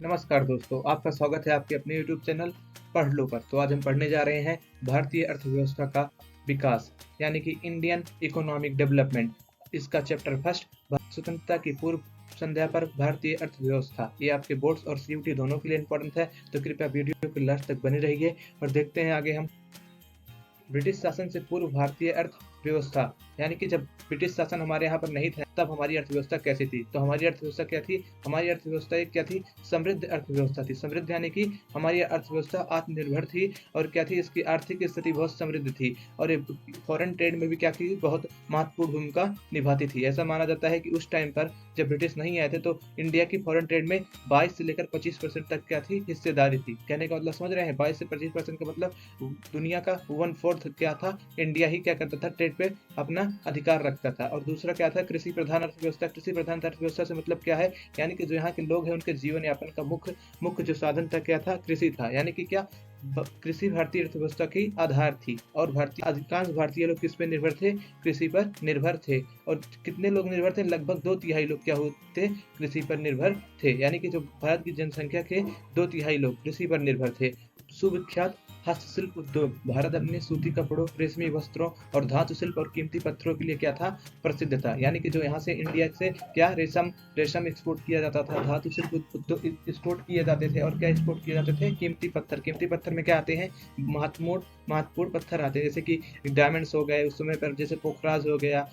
नमस्कार दोस्तों, आपका स्वागत है आपके अपने YouTube चैनल पढ़ लो पर। तो आज हम पढ़ने जा रहे हैं भारतीय अर्थव्यवस्था का विकास, यानी कि इंडियन इकोनॉमिक डेवलपमेंट। इसका चैप्टर फर्स्ट, स्वतंत्रता की पूर्व संध्या पर भारतीय अर्थव्यवस्था। ये आपके बोर्ड्स और CUT दोनों के लिए इंपॉर्टेंट है, तो कृपया वीडियो के लास्ट तक बने रहिए और देखते हैं आगे हम। ब्रिटिश शासन से पूर्व भारतीय अर्थव्यवस्था, यानी कि जब ब्रिटिश शासन हमारे यहाँ पर नहीं था तब हमारी अर्थव्यवस्था कैसी थी। तो हमारी अर्थव्यवस्था क्या थी? हमारी अर्थव्यवस्था एक क्या थी? समृद्ध अर्थव्यवस्था थी। समृद्ध यानी कि हमारी अर्थव्यवस्था आत्मनिर्भर थी और क्या थी, इसकी आर्थिक स्थिति बहुत समृद्ध थी और फॉरेन ट्रेड में भी क्या थी, बहुत महत्वपूर्ण भूमिका निभाती थी। ऐसा माना जाता है कि उस टाइम पर जब ब्रिटिश नहीं आए थे तो इंडिया की फॉरेन ट्रेड में 22 से लेकर 25% तक क्या थी, हिस्सेदारी थी। कहने का मतलब समझ रहे हैं? 22 से 25% का मतलब दुनिया का 1/4 क्या था, इंडिया ही क्या करता था, ट्रेड पे अपना अधिकार रखता था। और दूसरा क्या था, कृषि प्रधान अर्थव्यवस्था। कृषि प्रधान अर्थव्यवस्था से मतलब क्या है, यानी कि जो यहाँ के लोग हैं उनके जीवन यापन का मुख्य जो साधन था क्या था, कृषि था। यानी कि क्या, कृषि भारतीय अर्थव्यवस्था की आधार थी और अधिकांश भारतीय लोग किस पे निर्भर थे? कृषि पर निर्भर थे। और कितने लोग निर्भर थे? लगभग 2/3 लोग क्या होते, कृषि पर निर्भर थे। यानी कि जो भारत की जनसंख्या के 2/3 लोग कृषि पर निर्भर थे। सुविख्यात हस्तशिल्प उद्योग। भारत अपने सूती कपड़ों, रेशमी वस्त्रों और धातु शिल्प और कीमती पत्थरों के लिए क्या था, प्रसिद्ध था। यानी कि जो यहाँ से इंडिया से क्या रेशम एक्सपोर्ट किया जाता था, धातु शिल्प उद्योग एक्सपोर्ट किए जाते थे और क्या एक्सपोर्ट किए जाते थे, कीमती पत्थर। कीमती पत्थर में क्या आते हैं, महत्वपूर्ण पत्थर आते हैं, जैसे कि डायमंड्स हो गए उस समय पर, जैसे पोखराज हो गया,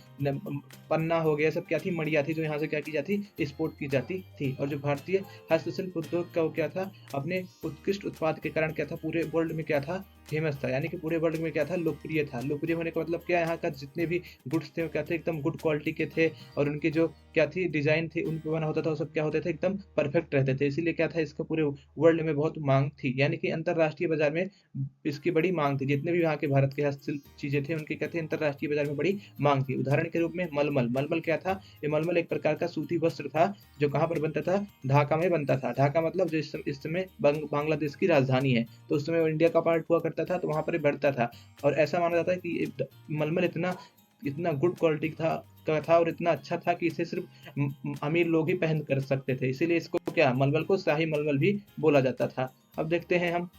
पन्ना हो गया, सब क्या थी, मड़िया थी जो यहाँ से क्या की जाती, एक्सपोर्ट की जाती थी। और जो भारतीय हस्तशिल्प उद्योग का क्या था, अपने उत्कृष्ट उत्पाद के कारण क्या था, पूरे वर्ल्ड में क्या था, फेमस था। यानी कि पूरे वर्ल्ड में क्या था, लोकप्रिय था। लोकप्रिय होने का मतलब क्या, यहाँ का जितने भी गुड्स थे वो क्या थे, एकदम गुड क्वालिटी के थे और उनकी जो क्या थी, डिजाइन थी, उन पर बना होता था, वो सब क्या होते थे, एकदम परफेक्ट रहते थे। इसीलिए क्या था, इसका पूरे वर्ल्ड में बहुत मांग थी। यानी कि अंतरराष्ट्रीय बाजार में इसकी बड़ी मांग थी। जितने भी यहाँ के भारत के हस्तशिल्प चीजें थे उनकी क्या थे, अंतरराष्ट्रीय बाजार में बड़ी मांग थी। उदाहरण के रूप में मलमल। मलमल क्या था, ये मलमल एक प्रकार का सूती वस्त्र था जो कहाँ पर बनता था, ढाका में बनता था। ढाका मतलब जो इस समय बांग्लादेश की राजधानी है, तो उस समय वो इंडिया का पार्ट हुआ करता था, तो वहां पर बढ़ता था। और ऐसा माना जाता है कि मलमल इतना इतना गुड क्वालिटी था और इतना अच्छा था कि इसे सिर्फ अमीर लोग ही पहन कर सकते थे। इसीलिए इसको क्या, मलमल को शाही मलमल भी बोला जाता था। अब देखते हैं हम,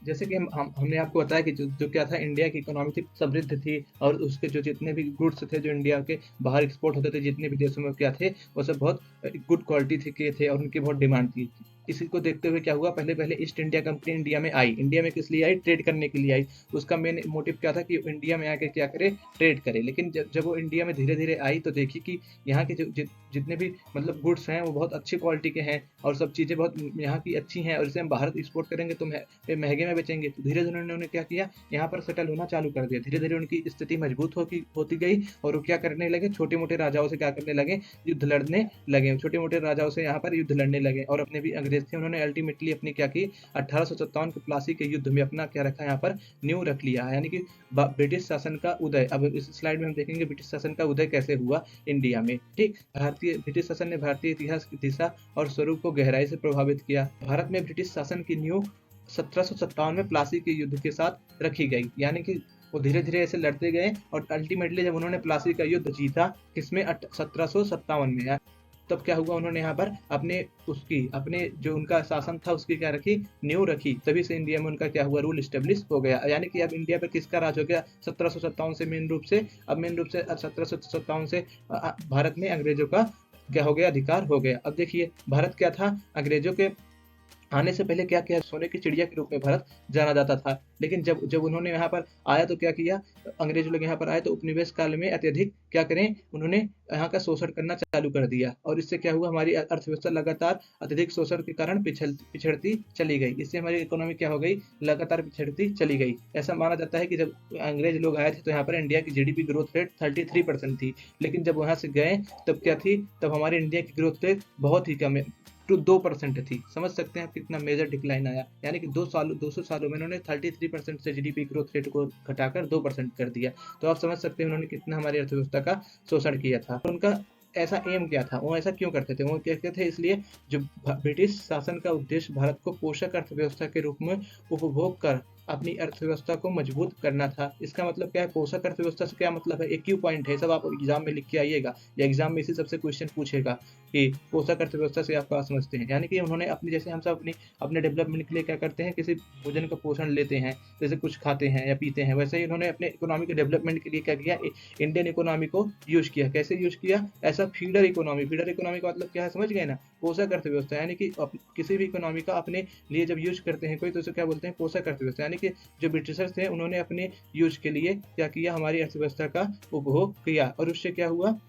जैसे कि हमने आपको बताया कि जो क्या था, इंडिया की इकोनॉमी थी, समृद्ध थी और उसके जो जितने भी गुड्स थे जो इंडिया के बाहर एक्सपोर्ट होते थे, जितने भी देशों में क्या थे, वो सब बहुत गुड क्वालिटी के थे और उनकी बहुत डिमांड थी। इसी को देखते हुए क्या हुआ, पहले पहले ईस्ट इंडिया कंपनी इंडिया में आई। इंडिया में किस लिए आई, ट्रेड करने के लिए आई। उसका मेन मोटिव क्या था कि इंडिया में आके क्या करे, ट्रेड करे। लेकिन जब वो इंडिया में धीरे धीरे आई तो देखी कि यहाँ के जितने भी मतलब गुड्स हैं वो बहुत अच्छी क्वालिटी के हैं और सब चीज़ें बहुत यहाँ की अच्छी हैं और इसे हम बाहर एक्सपोर्ट करेंगे तो महंगे में बेचेंगे। तो धीरे धीरे उन्होंने क्या किया, यहाँ पर सेटल होना चालू कर दिया। धीरे धीरे उनकी स्थिति मजबूत होती गई और वो क्या करने लगे, छोटे मोटे राजाओं से क्या करने लगे, युद्ध लड़ने लगे। छोटे मोटे राजाओं से यहाँ पर युद्ध लड़ने लगे और अपने भी अंग्रेज थे, उन्होंने अल्टीमेटली अपनी क्या की, 1857 के प्लासी के युद्ध में अपना क्या रखा, यहाँ पर न्यू रख लिया। यानी कि ब्रिटिश शासन का उदय। अब इस स्लाइड में हम देखेंगे ब्रिटिश शासन का उदय कैसे हुआ इंडिया में। ठीक, ब्रिटिश शासन ने भारतीय इतिहास की दिशा और स्वरूप को गहराई से प्रभावित किया। भारत में ब्रिटिश शासन की न्यू 1757 में प्लासी के युद्ध के साथ रखी गई। यानी कि वो धीरे धीरे ऐसे लड़ते गए और अल्टीमेटली जब उन्होंने प्लासी का युद्ध जीता, किसमें, 1757 में, तब क्या हुआ, उन्होंने यहाँ पर अपने जो उनका शासन था उसकी क्या रखी, न्यू रखी। तभी से इंडिया में उनका क्या हुआ, रूल स्टेब्लिश हो गया। यानी कि अब इंडिया पर किसका राज हो गया, 1757 से मेन रूप से 1757 से भारत में अंग्रेजों का क्या हो गया, अधिकार हो गया। अब देखिए भारत क्या था, अंग्रेजों के आने से पहले क्या किया, सोने की चिड़िया के रूप में भारत जाना जाता था। लेकिन जब जब उन्होंने यहाँ पर आया तो क्या किया, अंग्रेज लोग यहाँ पर आए तो उपनिवेश काल में अत्यधिक क्या करें, उन्होंने यहाँ का शोषण करना चालू कर दिया और इससे क्या हुआ, हमारी अर्थव्यवस्था लगातार अत्यधिक शोषण के कारण पिछड़ती चली गई। इससे हमारी इकोनॉमी क्या हो गई, लगातार पिछड़ती चली गई। ऐसा माना जाता है कि जब अंग्रेज लोग आए थे तो यहाँ पर इंडिया की GDP ग्रोथ रेट 33% थी। लेकिन जब वहाँ से गए तब क्या थी, तब हमारे इंडिया की ग्रोथ रेट बहुत ही कम है, 2% थी। समझ सकते हैं कितना मेजर डिक्लाइन आया। यानी कि 200 सालों में उन्होंने 33% से GDP ग्रोथ रेट को घटाकर 2% कर दिया। तो आप समझ सकते हैं उन्होंने कितना हमारी अर्थव्यवस्था का शोषण किया था। उनका ऐसा एम क्या था, वो ऐसा क्यों करते थे, वो कहते थे इसलिए, जो ब्रिटिश शासन का उद्देश्य भारत को पोषक अर्थव्यवस्था के रूप में उपभोग कर अपनी अर्थव्यवस्था को मजबूत करना था। इसका मतलब क्या है? पोषक अर्थव्यवस्था से क्या मतलब है? एक क्यू पॉइंट है, सब आप एग्जाम में लिख के आइएगा या एग्जाम में इसी सबसे क्वेश्चन पूछेगा कि पोषक अर्थव्यवस्था से आप क्या समझते हैं। यानी कि उन्होंने अपनी, जैसे हम सब अपने डेवलपमेंट के लिए क्या करते हैं, किसी भोजन का पोषण लेते हैं, जैसे कुछ खाते हैं या पीते हैं, वैसे ही उन्होंने अपने इकोनॉमी के डेवलपमेंट के लिए क्या किया, इंडियन इकोनॉमी को यूज किया। कैसे यूज किया? ऐसा फीडर इकोनॉमी। फीडर इकोनॉमी का मतलब क्या है, समझ गए ना? पोषक अर्थव्यवस्था, यानी कि किसी भी इकोनॉमी का अपने लिए जब यूज करते हैं कोई, तो उसे क्या बोलते हैं? पोषक अर्थव्यवस्था। यानी कि जो ब्रिटिशर्स थे उन्होंने अपने यूज के लिए क्या किया, हमारी अर्थव्यवस्था का उपभोग किया, और उससे क्या हुआ,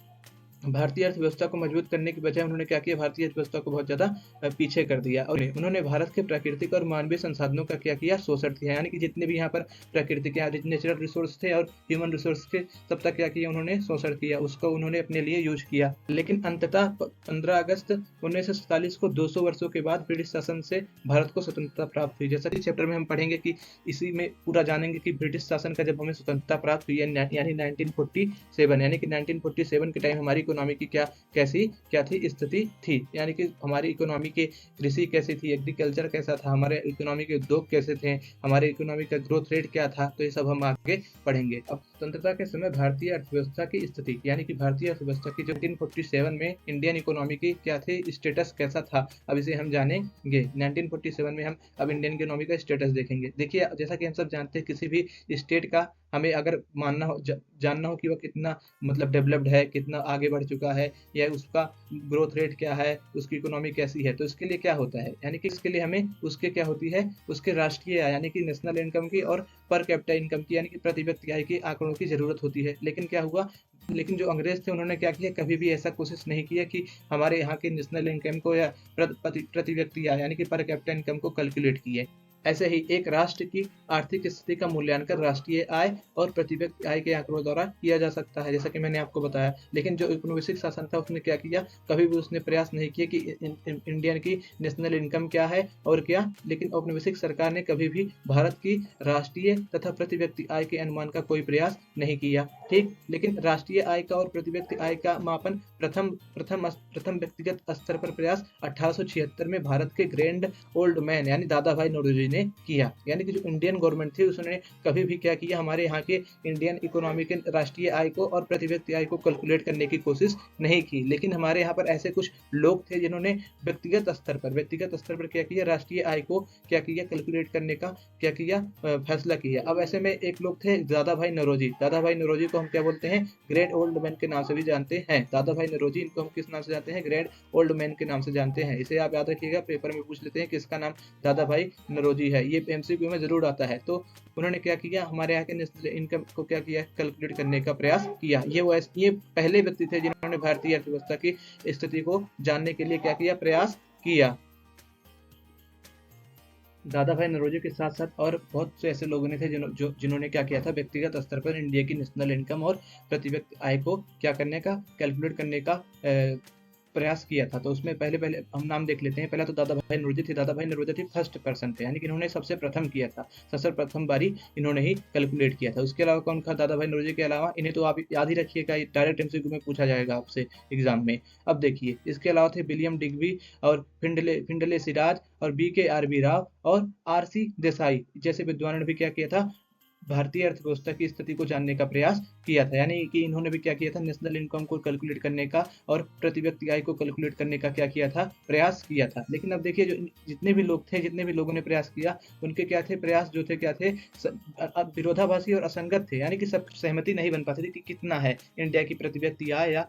भारतीय अर्थव्यवस्था को मजबूत करने की बजाय उन्होंने क्या किया, भारतीय अर्थव्यवस्था को बहुत ज़्यादा पीछे कर दिया। और उन्होंने भारत के प्राकृतिक और मानवीय संसाधनों का क्या किया, शोषण किया। यानी कि जितने भी यहाँ पर प्राकृतिक नेचुरल रिसोर्स थे और ह्यूमन रिसोर्स के, सब तक क्या किया उन्होंने, शोषण किया, उसको उन्होंने अपने लिए यूज किया। लेकिन अंततः 15 अगस्त 1947 को 200 वर्षों के बाद ब्रिटिश शासन से भारत को स्वतंत्रता प्राप्त हुई। जैसा कि चैप्टर में हम पढ़ेंगे कि इसी में पूरा जानेंगे कि ब्रिटिश शासन का जब हमें स्वतंत्रता प्राप्त हुई है, यानी 1947, यानी कि 1947 के टाइम हमारी इकोनॉमी की क्या थी, स्थिति थी। यानी कि हमारी इकोनॉमी के कृषि कैसी थी, एग्रीकल्चर कैसा था, हमारे इकोनॉमी के उद्योग कैसे थे, हमारे इकोनॉमी का ग्रोथ रेट क्या था, तो ये सब हम आगे पढ़ेंगे। अब स्वतंत्रता के समय भारतीय अर्थव्यवस्था की स्थिति, यानी कि भारतीय अर्थव्यवस्था की जो 1947 में इंडियन इकोनॉमी की क्या थी, स्टेटस कैसा था, अब इसे हम जानेंगे। 1947 में हम अब इंडियन इकोनॉमी का स्टेटस देखेंगे। देखिए, जैसा कि हम सब जानते हैं, किसी भी स्टेट का हमें अगर मानना हो, जानना हो कि वह कितना मतलब डेवलप्ड है, कितना आगे बढ़ चुका है, या उसका ग्रोथ रेट क्या है, उसकी इकोनॉमी कैसी है, तो इसके लिए क्या होता है, यानी कि इसके लिए हमें उसके क्या होती है, उसके राष्ट्रीय आय, यानी कि नेशनल इनकम की, और पर कैपिटा इनकम की, यानी कि प्रति व्यक्ति आय के आंकड़ों की जरूरत होती है। लेकिन क्या हुआ, लेकिन जो अंग्रेज थे उन्होंने क्या किया, कभी भी ऐसा कोशिश नहीं किया कि हमारे यहाँ के नेशनल इनकम को या प्रति व्यक्ति आय, यानी कि पर कैपिटा इनकम को कैलकुलेट किए। ऐसे ही एक राष्ट्र की आर्थिक स्थिति का मूल्यांकन राष्ट्रीय आय और प्रति व्यक्ति आय के आंकड़ों द्वारा किया जा सकता है, जैसा कि मैंने आपको बताया। लेकिन जो औपनिवेशिक शासन था उसने क्या किया, कभी भी उसने प्रयास नहीं किया कि इंडियन की नेशनल इनकम क्या है और क्या, लेकिन औपनिवेशिक सरकार ने कभी भी भारत की राष्ट्रीय तथा प्रति व्यक्ति आय के अनुमान का कोई प्रयास नहीं किया। ठीक, लेकिन राष्ट्रीय आय का और प्रति व्यक्ति आय का मापन प्रथम व्यक्तिगत स्तर पर प्रयास 1876 में भारत के ग्रैंड ओल्ड मैन यानी दादा भाई नौरोजी ने किया। यानी कि जो इंडियन गवर्नमेंट थी उसने कभी भी क्या किया, हमारे यहाँ के इंडियन इकोनॉमी के राष्ट्रीय आय को और प्रति व्यक्ति आय को कैलकुलेट करने की कोशिश नहीं की। लेकिन हमारे यहाँ पर ऐसे कुछ लोग थे जिन्होंने व्यक्तिगत स्तर पर क्या किया, राष्ट्रीय आय को क्या किया, कैलकुलेट करने का क्या किया, फैसला किया। अब ऐसे में एक लोग थे दादा भाई नौरोजी। दादा भाई नौरोजी को हम क्या बोलते हैं, ग्रेट ओल्ड मैन के नाम से भी जानते हैं। दादा भाई नौरोजी, इनको हम किस नाम से जानते हैं, ग्रेट ओल्ड मैन के नाम से जानते हैं। इसे आप याद रखिएगा, पेपर में पूछ लेते हैं किसका नाम दादा भाई नौरोजी है, ये एमसीक्यू में जरूर आता है। तो उन्होंने क्या किया, हमारे यहाँ के नेशनल इनकम को क्या किया, कैलकुलेट करने का प्रयास किया। ये पहले व्यक्ति थे जिन्होंने भारतीय अर्थव्यवस्था की स्थिति को जानने के लिए क्या किया, प्रयास किया। दादा भाई नौरोजी के साथ साथ और बहुत से ऐसे लोगों ने थे जिन्होंने क्या किया था, व्यक्तिगत स्तर पर इंडिया की नेशनल इनकम और प्रति व्यक्ति आय को क्या करने का, कैलकुलेट करने का प्रयास किया था। तो उसमें पहले हम नाम देख लेते हैं। पहला तो दादा भाई नौरोजी थे। दादा भाई नौरोजी थे फर्स्ट पर्सन थे, यानी कि इन्होंने सबसे प्रथम किया था, सबसे प्रथम बारी इन्होंने ही कैलकुलेट किया था। उसके अलावा कौन था, दादा भाई नौरोजी के अलावा, इन्हें तो आप याद ही रखिएगा, डायरेक्ट एमसीक्यू में पूछा जाएगा आपसे एग्जाम में। अब देखिए, इसके अलावा थे विलियम डिग्बी और फिंडले सिराज और BKRB राव और RC देसाई जैसे विद्वानों ने भी क्या किया था, भारतीय अर्थव्यवस्था की स्थिति को जानने का प्रयास किया था। यानी कि इन्होंने भी क्या किया था, नेशनल इनकम को कैलकुलेट करने का और प्रति व्यक्ति आय को कैलकुलेट करने का क्या किया था, प्रयास किया था। लेकिन अब देखिए, जो जितने भी लोग थे, जितने भी लोगों ने प्रयास किया, उनके क्या थे, प्रयास जो थे क्या थे, विरोधाभासी और असंगत थे। यानी कि सब सहमति नहीं बन पाती थी कि कितना है इंडिया की प्रति व्यक्ति आय या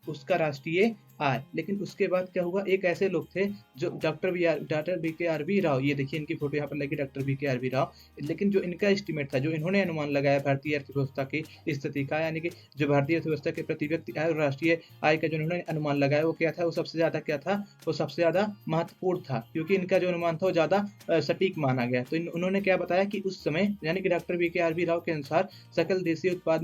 उसका राष्ट्रीय आय। लेकिन उसके बाद क्या हुआ, एक ऐसे लोग थे जो डॉक्टर BKRB राव, ये देखिए इनकी फोटो यहाँ पर लगी, डॉक्टर BKRB राव। लेकिन जो इनका एस्टीमेट था, जो इन्होंने अनुमान लगाया भारतीय अर्थव्यवस्था की स्थिति का, यानी कि जो भारतीय अर्थव्यवस्था के प्रति व्यक्ति आय और राष्ट्रीय आय का जो इन्होंने अनुमान लगाया, वो क्या था, वो सबसे ज्यादा क्या था, वो सबसे ज्यादा महत्वपूर्ण था, क्योंकि इनका जो अनुमान था वो ज्यादा सटीक माना गया। तो उन्होंने क्या बताया कि उस समय, यानी कि डॉक्टर BKRB राव के अनुसार, सकल देशीय उत्पाद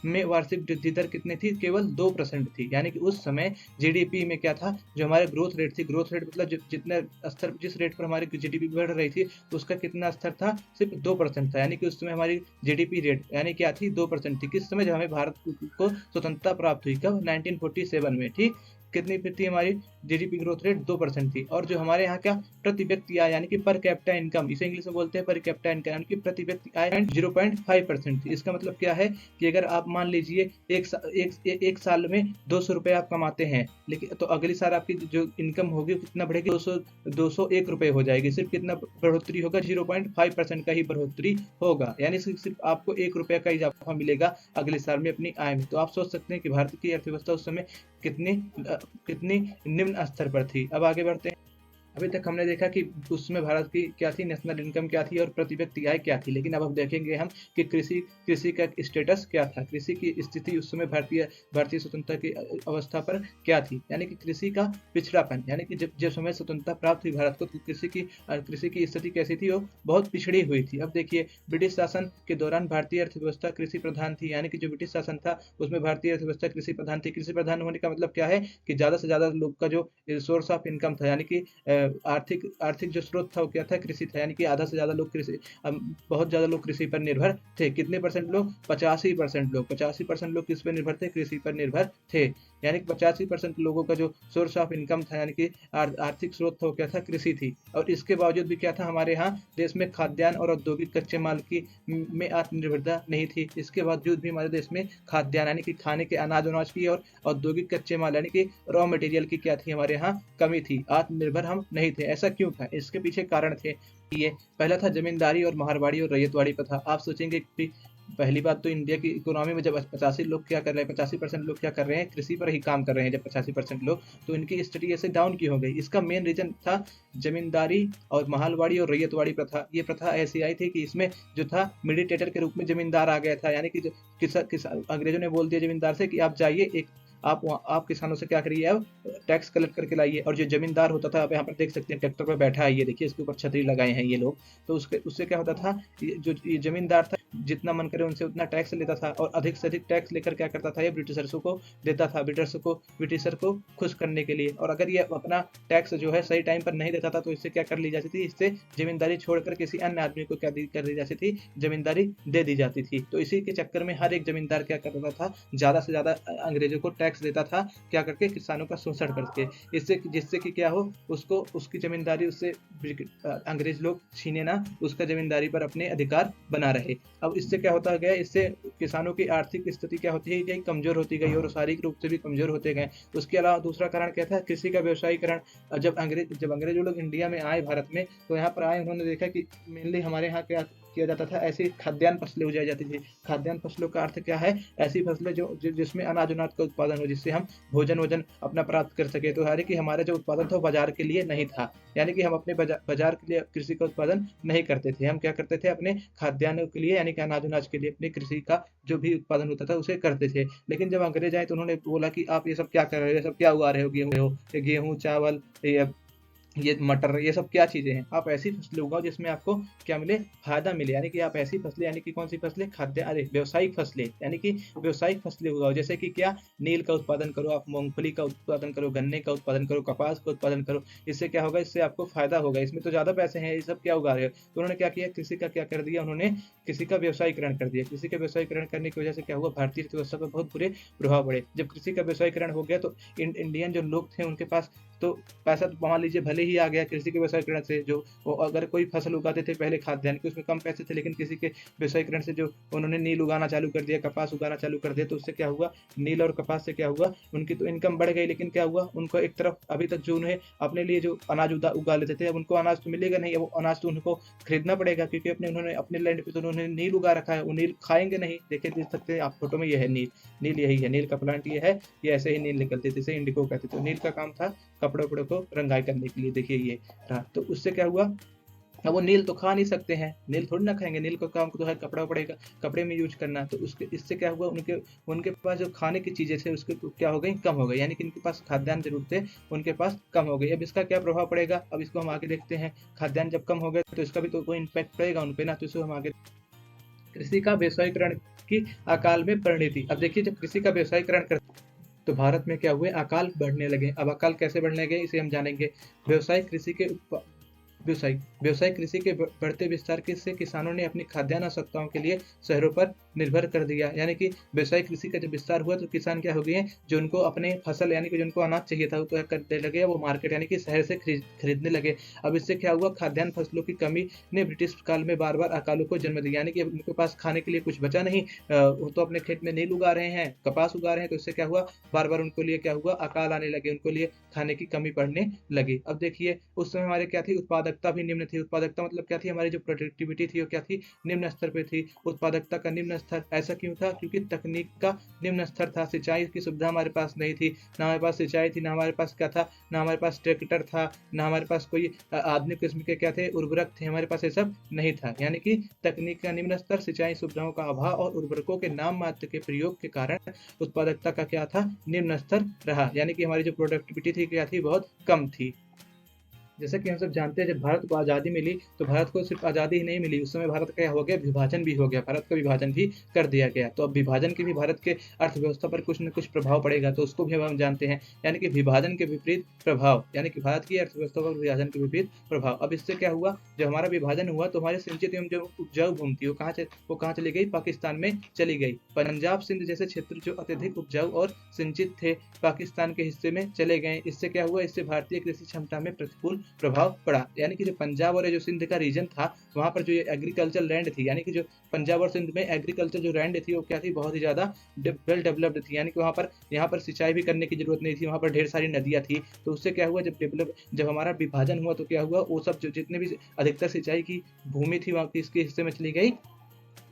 में वार्षिक वृद्धि दर कितनी थी, केवल 2% थी। यानी कि उस समय जीडीपी में क्या था, जो हमारे ग्रोथ रेट थी, ग्रोथ रेट मतलब जितने स्तर, जिस रेट पर हमारी जीडीपी बढ़ रही थी, उसका कितना स्तर था, सिर्फ 2% था। यानी कि उस समय हमारी जीडीपी रेट यानी क्या थी, 2% थी। किस समय, जब हमें भारत को स्वतंत्रता प्राप्त हुई, कब, 1947 में। ठीक, कितनी थी हमारी जीडीपी ग्रोथ रेट 2% थी। और जो हमारे यहाँ क्या प्रति व्यक्ति आय यानी कि पर कैपिटा इनकम, इसे इंग्लिश में बोलते हैं पर कैपिटा इनकम, यानी कि प्रति व्यक्ति आय 0.5% थी। इसका मतलब क्या है कि अगर आप मान लीजिए एक साल में 200 रुपये आप कमाते हैं, लेकिन तो अगले साल आपकी जो इनकम होगी कितना बढ़ेगी, 201 रुपये हो जाएगी। सिर्फ कितना बढ़ोतरी होगा, 0.5% का ही बढ़ोतरी होगा, यानी सिर्फ आपको 1 रुपये का इजाफा मिलेगा अगले साल में अपनी आय में। तो आप सोच सकते हैं कि भारत की अर्थव्यवस्था उस समय कितनी निम्न स्तर पर थी। अब आगे बढ़ते हैं। अभी तक हमने देखा कि उसमें भारत की क्या थी, नेशनल इनकम क्या थी और प्रति व्यक्ति आय क्या थी, लेकिन अब हम देखेंगे हम कि कृषि का स्टेटस क्या था, कृषि की स्थिति उस समय भारतीय स्वतंत्रता की अवस्था पर क्या थी। यानी कि कृषि का पिछड़ापन, यानी कि जब समय स्वतंत्रता प्राप्त हुई भारत को, तो कृषि की स्थिति कैसी थी, वो बहुत पिछड़ी हुई थी। अब देखिए, ब्रिटिश शासन के दौरान भारतीय अर्थव्यवस्था कृषि प्रधान थी, यानी कि जो ब्रिटिश शासन था उसमें भारतीय अर्थव्यवस्था कृषि प्रधान थी। कृषि प्रधान होने का मतलब क्या है कि ज्यादा से ज्यादा लोग का जो सोर्स ऑफ इनकम था, यानी कि आर्थिक जो स्रोत था वो क्या था, कृषि था। यानी कि आधा से ज्यादा लोग बहुत ज्यादा लोग कृषि पर निर्भर थे। कितने परसेंट लोग, 85% लोग किस पर निर्भर थे, कृषि पर निर्भर थे। यानी कि 85% लोगों का जो सोर्स ऑफ इनकम था, यानी कि आर्थिक स्रोत था, वो क्या था, कृषि थी। और इसके बावजूद भी क्या था, हमारे यहाँ देश में खाद्यान्न और औद्योगिक कच्चे माल की में आत्मनिर्भरता नहीं थी। इसके बावजूद भी हमारे देश में खाद्यान्न यानी कि खाने के अनाज की और औद्योगिक कच्चे माल यानी कि रॉ मटेरियल की क्या थी, हमारे यहाँ कमी थी, आत्मनिर्भर हम नहीं थे। ऐसा क्यों था, इसके पीछे कारण थे। ये पहला था जमींदारी और मारवाड़ी और रैयतवाड़ी प्रथा। आप सोचेंगे कि पहली बात तो इंडिया की इकोनॉमी में जब 85 लोग क्या कर रहे हैं, 85% लोग क्या कर रहे हैं, कृषि पर ही काम कर रहे हैं जब 85% लोग, तो इनकी स्टडी ऐसे डाउन की हो गई। इसका मेन रीजन था जमींदारी और महलवाड़ी और रैयतवाड़ी प्रथा। ये प्रथा ऐसी आई थी कि इसमें जो था मिडिटेटर के रूप में जमींदार आ गया था, यानी कि अंग्रेजों ने बोल दिया जमींदार से कि आप जाइए, आप किसानों से क्या करिए, अब टैक्स कलेक्ट करके लाइए। और जो जमींदार होता था, आप यहाँ पर देख सकते हैं ट्रैक्टर पर बैठा है, ये देखिए इसके ऊपर छतरी लगाए हैं ये लोग। तो उससे क्या होता था, ये जमींदार था, जितना मन करे उनसे उतना टैक्स लेता था, और अधिक से अधिक टैक्स लेकर क्या करता था, ये ब्रिटिशर्स को देता था, ब्रिटिशर को खुश करने के लिए। और अगर ये अपना टैक्स जो है सही टाइम पर नहीं देता था, तो इससे क्या कर ली जाती थी, इससे जमींदारी छोड़कर किसी अन्य आदमी को क्या कर दी जाती थी, जमींदारी दे दी जाती थी। तो इसी के चक्कर में हर एक जमींदार क्या करता था, ज्यादा से ज्यादा अंग्रेजों को टैक्स देता था, क्या करके, किसानों का शोषण करके, जिससे कि क्या हो, उसकी जमींदारी उससे अंग्रेज लोग छीने ना, उसका जमींदारी पर अपने अधिकार बना रहे। अब इससे क्या होता गया, इससे किसानों की आर्थिक स्थिति क्या होती है, कमजोर होती गई और शारीरिक रूप से भी कमजोर होते गए। उसके अलावा दूसरा कारण क्या था, कृषि का व्यवसायीकरण। जब अंग्रेज लोग इंडिया में आए, भारत में, तो यहाँ पर आए, उन्होंने देखा कि मेनली हमारे यहाँ क्या किया जाता था, ऐसी खाद्यान्न फसलें उगाई जाती थी। खाद्यान्न फसलों का अर्थ क्या है, ऐसी फसलें जिसमें अनाज का उत्पादन हो, जिससे हम भोजन अपना प्राप्त कर सके। तो हालांकि हमारा जो उत्पादन था वो बाजार के लिए नहीं था, यानी कि हम अपने बाजार के लिए कृषि का उत्पादन नहीं करते थे। हम क्या करते थे, अपने खाद्यान्न के लिए यानी कि अनाज के लिए अपने कृषि का जो भी उत्पादन होता था उसे करते थे। लेकिन जब अंग्रेज आए तो उन्होंने बोला कि आप ये सब क्या कर रहे हो, ये सब क्या उगा रहे हो, गेहूँ चावल, ये मटर, ये सब क्या चीजें हैं, आप ऐसी फसलें उगाओ जिसमें आपको क्या मिले, फायदा मिले। यानी कि आप ऐसी फसलें, यानी कि कौन सी फसलें, व्यावसायिक फसलें, यानी कि व्यावसायिक फसलें उगाओ। जैसे कि क्या, नील का उत्पादन करो, आप मूंगफली का उत्पादन करो, गन्ने का उत्पादन करो, कपास का उत्पादन करो। इससे क्या होगा, इससे आपको फायदा होगा, इसमें तो ज्यादा पैसे हैं, ये सब क्या उगा रहे हो। तो उन्होंने क्या किया, कृषि का क्या कर दिया, उन्होंने कृषि का व्यवसायीकरण कर दिया। कृषि का व्यवसायीकरण करने की वजह से क्या हुआ, भारतीय अर्थव्यवस्था पर बहुत बुरे प्रभाव पड़े। जब कृषि का व्यवसायीकरण हो गया तो इंडियन जो लोग थे उनके पास तो पैसा तो मान लीजिए भले ही आ गया कृषि के व्यवसायीकरण से, जो अगर कोई फसल उगाते थे पहले खाद्यान्न की, उसमें कम पैसे थे, लेकिन कृषि के व्यवसायीकरण से जो उन्होंने नील उगाना चालू कर दिया, कपास उगाना चालू कर दिया, तो उससे क्या हुआ, नील और कपास से क्या हुआ, उनकी तो इनकम बढ़ गई। लेकिन क्या हुआ, उनको एक तरफ अभी तक जो उन्हें अपने लिए जो अनाज उगा लेते थे, अब उनको अनाज तो मिलेगा नहीं, वो अनाज तो उनको खरीदना पड़ेगा, क्योंकि उन्होंने अपने लैंड पे तो उन्होंने नील उगा रखा है, वो नील खाएंगे नहीं। देखिए, देख सकते हैं आप फोटो में, ये है नील यही है, नील का प्लांट ये है, ये ऐसे ही नील निकलते थे, इसे इंडिको कहते थे। तो नील का काम था कपड़ों को रंगाई करने के लिए, देखिए ये रहा। तो उससे क्या हुआ, अब वो नील तो खा नहीं सकते हैं, नील थोड़ी ना खाएंगे, नील का काम तो है कपड़े में यूज करना। तो इससे क्या हुआ, उनके पास जो खाने की चीजें थे उसके क्या हो गई, कम हो गई, यानी कि इनके पास खाद्यान्न जरूर थे, उनके पास कम हो गई। अब इसका क्या प्रभाव पड़ेगा, अब इसको हम आगे देखते हैं। खाद्यान्न जब कम हो गए तो इसका भी तो कोई इम्पैक्ट पड़ेगा उन पे ना, तो इसको हम आगे। कृषि का व्यवसायीकरण की अकाल में परिणति। अब देखिए, जब कृषि का व्यवसायीकरण कर तो भारत में क्या हुए, अकाल बढ़ने लगे। अब अकाल कैसे बढ़ने लगे, इसे हम जानेंगे। व्यवसायिक कृषि के व्यवसायिक व्यवसायिक कृषि के बढ़ते विस्तार से किसानों ने अपनी खाद्यान्न आवश्यकताओं के लिए शहरों पर निर्भर कर दिया। यानी कि व्यवसायिक कृषि का जब विस्तार हुआ तो किसान क्या हो गए हैं, जो उनको अपने फसल यानी कि जो उनको अनाज चाहिए था वो क्या करने लगे, वो मार्केट यानी कि शहर से खरीदने लगे। अब इससे क्या हुआ, खाद्यान्न फसलों की कमी ने ब्रिटिश काल में बार बार अकालों को जन्म दिया। यानी कि अब उनके पास खाने के लिए कुछ बचा नहीं, वो तो अपने खेत में नील उगा रहे हैं, कपास उगा रहे हैं, तो इससे क्या हुआ, बार बार उनको लिए क्या हुआ, अकाल आने लगे, उनको लिए खाने की कमी पड़ने लगी। अब देखिए उस समय हमारे क्या थी, उत्पादकता भी निम्न थी। उत्पादकता मतलब क्या थी, हमारी जो प्रोडक्टिविटी थी वो क्या थी, निम्न स्तर पे थी। उत्पादकता का निम्न स्तर ऐसा क्यों था, क्योंकि तकनीक का निम्न स्तर था। सिंचाई की सुविधा हमारे पास नहीं थी, ना हमारे पास सिंचाई थी, ना हमारे पास क्या था, ना हमारे पास ट्रैक्टर था, ना हमारे पास कोई आधुनिक किस्म के क्या थे, उर्वरक थे, हमारे पास ये सब नहीं था। यानी कि तकनीक का निम्न स्तर, सिंचाई सुविधाओं का अभाव और उर्वरकों के नाम मात्र के प्रयोग के कारण उत्पादकता का क्या था, निम्न स्तर रहा। यानी कि हमारी जो प्रोडक्टिविटी थी क्या थी, बहुत कम थी। जैसे कि हम सब जानते हैं, जब भारत को आज़ादी मिली तो भारत को सिर्फ आज़ादी ही नहीं मिली, उस समय भारत का क्या हो गया, विभाजन भी हो गया, भारत का विभाजन भी कर दिया गया। तो अब विभाजन के भी भारत के अर्थव्यवस्था पर कुछ न कुछ प्रभाव पड़ेगा, तो उसको भी अब हम जानते हैं। यानी कि विभाजन के विपरीत प्रभाव, यानी कि भारत की अर्थव्यवस्था पर विभाजन के विपरीत प्रभाव। अब इससे क्या हुआ, जब हमारा विभाजन हुआ तो हमारे सिंचित एवं जो उपजाऊ भूमि थी वो कहाँ चली गई, पाकिस्तान में चली गई। पंजाब सिंध जैसे क्षेत्र जो अत्यधिक उपजाऊ और सिंचित थे, पाकिस्तान के हिस्से में चले गए। इससे क्या हुआ, इससे भारतीय कृषि क्षमता में प्रतिकूल प्रभाव पड़ा। यानी कि जो पंजाब और जो सिंध का रीजन था, वहाँ पर जो ये एग्रीकल्चर लैंड थी, यानी कि जो पंजाब और सिंध में एग्रीकल्चर जो लैंड थी वो क्या थी, बहुत ही ज़्यादा वेल डेवलप्ड थी। यानी कि वहाँ पर यहाँ पर सिंचाई भी करने की जरूरत नहीं थी, वहाँ पर ढेर सारी नदियाँ थी। तो उससे क्या हुआ, जब हमारा विभाजन हुआ तो क्या हुआ, वो सब जो जितने भी अधिकतर सिंचाई की भूमि थी वहाँ किसके हिस्से में चली गई,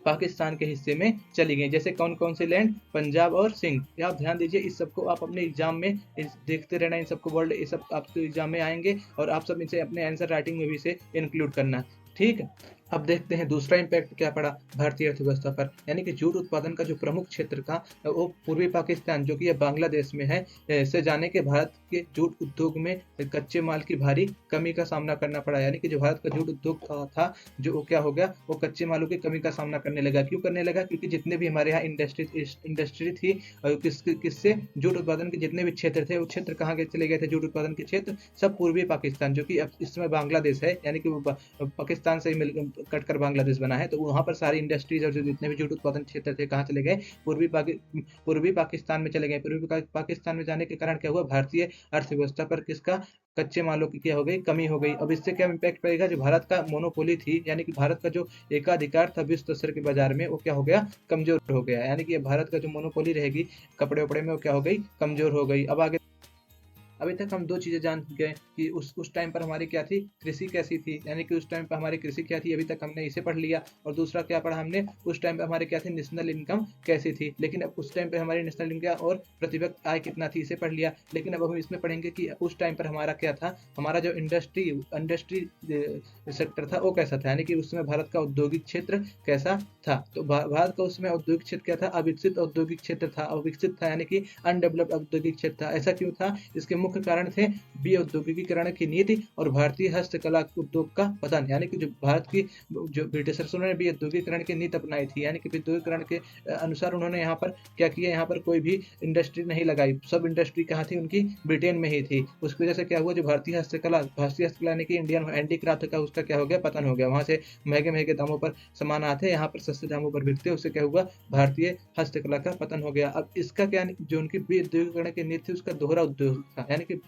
पाकिस्तान के हिस्से में चली गई। जैसे कौन कौन से लैंड, पंजाब और सिंध। ये आप ध्यान दीजिए, इस सबको आप अपने एग्जाम में देखते रहना, इन सबको वर्ड, ये सब आपके एग्जाम में आएंगे और आप सब इनसे अपने आंसर राइटिंग में भी इसे इंक्लूड करना, ठीक है। अब देखते हैं दूसरा इम्पैक्ट क्या पड़ा भारतीय अर्थव्यवस्था पर। यानी कि जूट उत्पादन का जो प्रमुख क्षेत्र था वो पूर्वी पाकिस्तान, जो कि ये बांग्लादेश में है, से जाने के भारत के जूट उद्योग में कच्चे माल की भारी कमी का सामना करना पड़ा। यानी कि जो भारत का जूट उद्योग था जो वो क्या हो गया, वो कच्चे मालों की कमी का सामना करने लगा। क्यों करने लगा, क्योंकि जितने भी हमारे यहाँ इंडस्ट्री थी, किससे, जूट उत्पादन के जितने भी क्षेत्र थे, वो क्षेत्र कहाँ के चले गए थे, जूट उत्पादन के क्षेत्र सब पूर्वी पाकिस्तान, जो कि अब इस समय बांग्लादेश है, यानी कि वो पाकिस्तान से मिल कटकर बांग्लादेश बना है। तो वहाँ पर सारी इंडस्ट्रीज और जो जितने भी जूट उत्पादन क्षेत्र थे कहाँ चले गए, पूर्वी पाकिस्तान में चले गए। पूर्वी पाकिस्तान में जाने के कारण क्या हुआ, भारतीय अर्थव्यवस्था पर किसका, कच्चे मालों की क्या हो गई, कमी हो गई। अब इससे क्या इम्पैक्ट पड़ेगा, जो भारत का मोनोपोली थी, यानी कि भारत का जो एकाधिकार था विश्व स्तर के बाजार में, वो क्या हो गया, कमजोर हो गया। यानी कि भारत का जो मोनोपोली रहेगी कपड़े वपड़े में, वो क्या हो गई, कमजोर हो गई। अब आगे, अभी तक हम दो चीजें जान गए कि उस टाइम पर हमारी क्या थी, कृषि कैसी थी, यानी कि उस टाइम पर हमारी कृषि क्या थी, अभी तक हमने इसे पढ़ लिया। और दूसरा क्या पढ़ा हमने, उस टाइम पर हमारे क्या थी, नेशनल इनकम कैसी थी। लेकिन अब उस टाइम पर हमारी नेशनल इनकम और प्रतिव्यक्ति आय कितना थी, इसे पढ़ लिया। लेकिन अब हम इसमें पढ़ेंगे कि उस टाइम पर हमारा क्या था, हमारा जो इंडस्ट्री सेक्टर था वो कैसा था, यानी कि उस समय भारत का औद्योगिक क्षेत्र कैसा था। तो भारत का उसमें औद्योगिक क्षेत्र क्या था, अविकसित औद्योगिक क्षेत्र था, अविकसित था, यानी कि अनडेवलप्ड औद्योगिक क्षेत्र था। ऐसा क्यों था, इसके मुख्य कारण थे विऔद्योगिकीकरण की नीति और भारतीय हस्तकला उद्योग का पतन। यानी कि जो भारत की जो ब्रिटिशर्स ने विऔद्योगिकीकरण की नीति अपनाई थी, यानी कि विऔद्योगिकीकरण के अनुसार उन्होंने यहाँ पर क्या किया, यहाँ पर कोई भी इंडस्ट्री नहीं लगाई, सब इंडस्ट्री कहाँ थी, उनकी ब्रिटेन में ही थी। उसकी वजह से क्या हुआ, जो भारतीय हस्तकला यानी कि इंडियन हैंडीक्राफ्ट का, उसका क्या हो गया, पतन हो गया। वहां से महंगे महंगे दामों पर सामान आते, यहाँ पर सस्ते दामों पर बिकते, उससे क्या हुआ, भारतीय हस्तकला का पतन हो गया। अब इसका क्या, जो उनकी विऔद्योगिकीकरण की नीति थी उसका दोहरा उद्योग था, यानी कि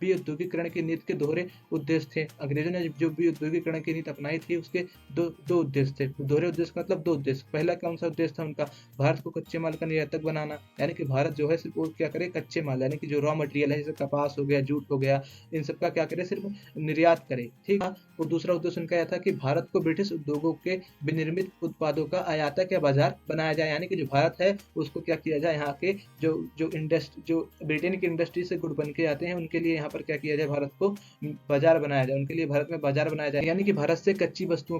विऔद्योगिकरण की नीति के दोहरे उद्देश्य थे। अंग्रेजों ने जो विऔद्योगिकरण की नीति अपनाई थी उसके दो उद्देश्य थे। दोहरे उद्देश्य मतलब दो उद्देश्य। पहला कौन सा उद्देश्य था उनका, भारत को कच्चे माल का निर्यातक बनाना, यानी कि भारत जो है सिर्फ वो क्या करे, कच्चे माल यानी कि जो रॉ मटेरियल है, जैसे कपास हो गया, जूट हो गया, इन सब का क्या करे, सिर्फ निर्यात करे, ठीक है। और दूसरा उद्देश्य उनका यह था कि भारत को ब्रिटिश उद्योगों के विनिर्मित उत्पादों का आयातक या बाजार बनाया जाए, यानी कि जो भारत है उसको क्या किया जाए, यहाँ के जो ब्रिटेन की इंडस्ट्री से गुड बन के आते हैं उनके लिए यहाँ पर क्या किया जाए, भारत को बाजार बनाया जाए, उनके लिए भारत में बाजार बनाया जाए। यानी कि भारत से कच्ची वस्तु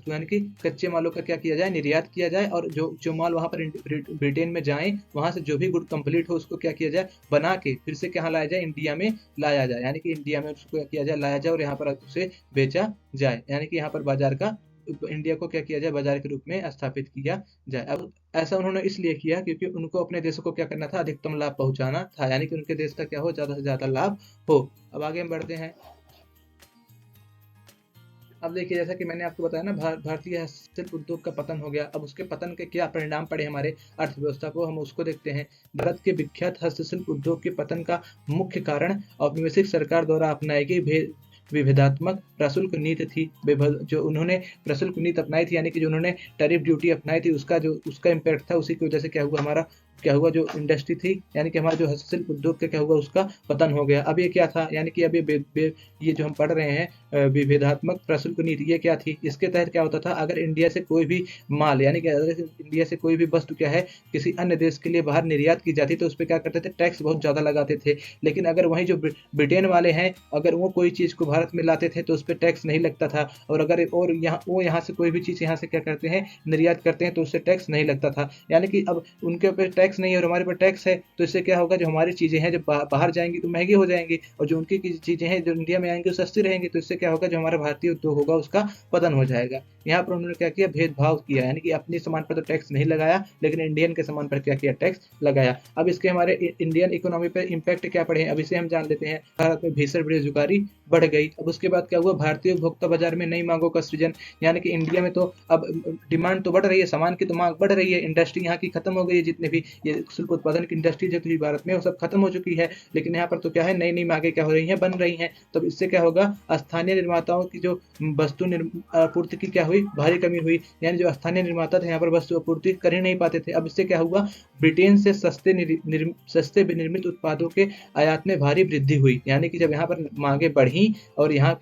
यानी कि कच्चे मालों का क्या किया जाए, निर्यात किया जाए, और जो माल वहां पर ब्रिटेन में जाए, वहां से जो भी गुड कंप्लीट हो उसको क्या किया जाए, बना के फिर से कहाँ लाया जाए, इंडिया में लाया जाए, यानी कि इंडिया में उसको क्या किया जाए, लाया जाए और यहाँ पर उसे बेचा जाए। यानी कि यहाँ पर बाजार का, इंडिया को क्या किया जाए, बाजार के रूप में स्थापित किया जाए। अब ऐसा उन्होंने इसलिए किया क्योंकि उनको अपने देश को क्या करना था, अधिकतम लाभ पहुंचाना था, यानी कि उनके देश का क्या हो, ज्यादा से ज्यादा लाभ हो। अब आगे हम बढ़ते हैं। अब देखिए, जैसा कि मैंने आपको बताया ना, भारतीय हस्तशिल्प उद्योग का पतन हो गया। अब उसके पतन के क्या परिणाम पड़े हमारे अर्थव्यवस्था को, हम उसको देखते हैं। भारत के विख्यात हस्तशिल्प उद्योग के पतन का मुख्य कारण औपनिवेशिक सरकार द्वारा अपनाई गई विभेदात्मक प्रशुल्क नीति थी। जो उन्होंने प्रशुल्क नीति अपनाई थी, यानी कि जो उन्होंने टैरिफ ड्यूटी अपनाई थी, उसका इम्पैक्ट था। उसी की वजह से क्या हुआ, जो इंडस्ट्री थी, यानी कि हमारा जो हस्तशिल्प उद्योग का क्या हुआ, उसका पतन हो गया। अब ये क्या था, यानी कि अब ये जो हम पढ़ रहे हैं विभेदात्मक प्रशुल्क नीति, ये क्या थी? इसके तहत क्या होता था, अगर इंडिया से कोई भी माल, यानी कि अगर इंडिया से कोई भी वस्तु क्या है किसी अन्य देश के लिए बाहर निर्यात की जाती, तो उस पर क्या करते थे, टैक्स बहुत ज़्यादा लगाते थे। लेकिन अगर वहीं जो ब्रिटेन वाले हैं, अगर वो कोई चीज़ को भारत में लाते थे तो उस पर टैक्स नहीं लगता था। और यहाँ से कोई भी चीज़ यहाँ से क्या करते हैं, निर्यात करते हैं, तो उससे टैक्स नहीं लगता था। यानी कि अब उनके ऊपर टैक्स नहीं है और हमारे ऊपर टैक्स है, तो इससे क्या होगा, जो हमारी चीज़ें हैं, जब बाहर जाएंगी तो महंगी हो जाएंगी, और जो उनकी चीज़ें हैं जो इंडिया में आएंगी वो सस्ती रहेंगी। तो इससे क्या होगा, जो हमारा भारतीय उद्योग होगा उसका पतन हो जाएगा। यहाँ पर उन्होंने क्या किया, भेदभाव किया, यानी कि अपने सामान पर तो टैक्स नहीं लगाया, लेकिन इंडियन के सामान पर क्या किया, टैक्स लगाया। अब इसके हमारे इंडियन इकोनॉमी पर इम्पैक्ट क्या पड़े हैं, अब इसे हम जान लेते हैं। भारत में भीषण बेरोजगारी बढ़ गई। अब उसके बाद क्या हुआ, भारतीय उपभोक्ता बाजार में नई मांगों का सृजन, यानी कि इंडिया में तो अब डिमांड तो बढ़ रही है, सामान की तो मांग बढ़ रही है, इंडस्ट्री यहाँ की खत्म हो गई है, जितने भी ये शिल्प उत्पादन की इंडस्ट्री जो थी भारत में वो सब खत्म हो चुकी है। लेकिन यहाँ पर तो क्या है, नई नई मांगे क्या हो रही हैं, बन रही हैं। तब इससे क्या होगा, स्थानीय निर्माताओं की जो वस्तु आपूर्ति की क्या हुई, भारी कमी हुई। यानी जो स्थानीय निर्माता थे यहाँ पर वस्तु आपूर्ति कर ही नहीं पाते थे। अब इससे क्या हुआ, ब्रिटेन से सस्ते विनिर्मित उत्पादों के आयात में भारी वृद्धि हुई। यानी कि जब यहाँ पर मांगे बढ़ी और यहाँ